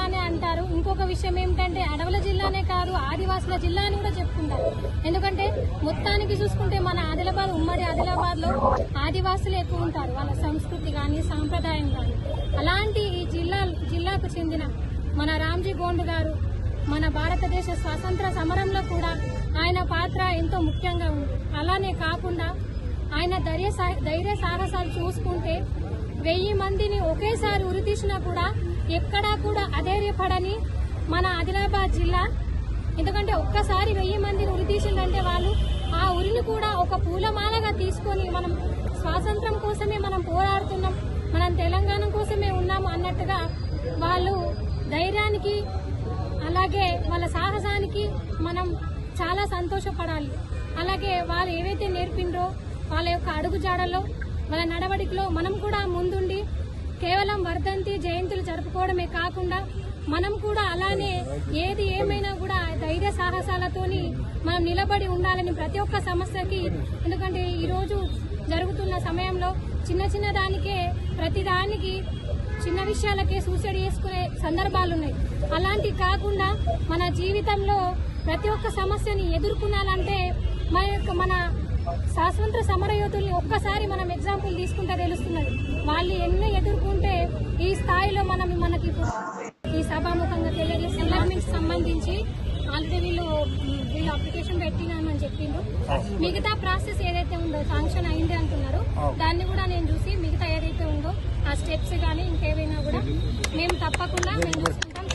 జిల్లానే అంటారు. ఇంకొక విషయం ఏమిటంటే అడవుల జిల్లానే కాదు, ఆదివాసుల జిల్లా అని కూడా చెప్పుకుంటారు. ఎందుకంటే మొత్తానికి చూసుకుంటే మన ఆదిలాబాద్, ఉమ్మడి ఆదిలాబాద్ లో ఆదివాసులు ఎక్కువ ఉంటారు. వాళ్ళ సంస్కృతి కానీ సాంప్రదాయం కానీ. అలాంటి ఈ జిల్లాకు చెందిన మన రామ్జీ గోండ్ గారు మన భారతదేశ స్వాతంత్ర సమరంలో కూడా ఆయన పాత్ర ఎంతో ముఖ్యంగా ఉంది. అలానే కాకుండా ఆయన ధైర్య సాహసాలు చూసుకుంటే 1000 మందిని ఒకేసారి ఉరితీసినా కూడా ఎక్కడా కూడా అధైర్యపడని మన ఆదిలాబాద్ జిల్లా. ఎందుకంటే ఒక్కసారి 1000 మందిని ఉరితీసిందంటే వాళ్ళు ఆ ఉరిని కూడా ఒక పూలమాలగా తీసుకొని మనం స్వాతంత్రం కోసమే మనం పోరాడుతున్నాం, మనం తెలంగాణ కోసమే ఉన్నాము అన్నట్టుగా వాళ్ళు ధైర్యానికి అలాగే వాళ్ళ సాహసానికి మనం చాలా సంతోషపడాలి. అలాగే వాళ్ళు ఏవైతే నేర్పిండ్రో వాళ్ళ యొక్క అడుగుజాడల్లో వాళ్ళ నడవడికలో మనం కూడా ముందుండి కేవలం వర్ధంతి జయంతులు జరుపుకోవడమే కాకుండా మనం కూడా అలానే ఏది ఏమైనా కూడా ధైర్య సాహసాలతోని మనం నిలబడి ఉండాలని ప్రతి ఒక్క సమస్యకి. ఎందుకంటే ఈరోజు జరుగుతున్న సమయంలో చిన్న దానికే ప్రతిదానికి చిన్న విషయాలకే సూసైడ్ చేసుకునే సందర్భాలున్నాయి. అలాంటివి కాకుండా మన జీవితంలో ప్రతి ఒక్క సమస్యని ఎదుర్కొనాలంటే మన స్వాతంత్ర సమరయోధుల్ని ఒక్కసారి మనం ఎగ్జాంపుల్ తీసుకుంటే తెలుస్తున్నది. వాళ్ళు ఎన్నో ఎదుర్కొంటే ఈ స్థాయిలో మనకి ఈ సభాముఖంగా తెలియజేసి ఎన్విరాన్మెంట్ సంబంధించి ఆల్రెడీ వీళ్ళు అప్లికేషన్ పెట్టినామని చెప్పిండ్రు. మిగతా ప్రాసెస్ ఏదైతే ఉందో శాంక్షన్ అయింది అంటున్నారు. దాన్ని కూడా నేను చూసి మిగతా ఏదైతే ఉందో ఆ స్టెప్స్ కానీ ఇంకేవైనా కూడా మేము తప్పకుండా మేము చూసుకుంటాం.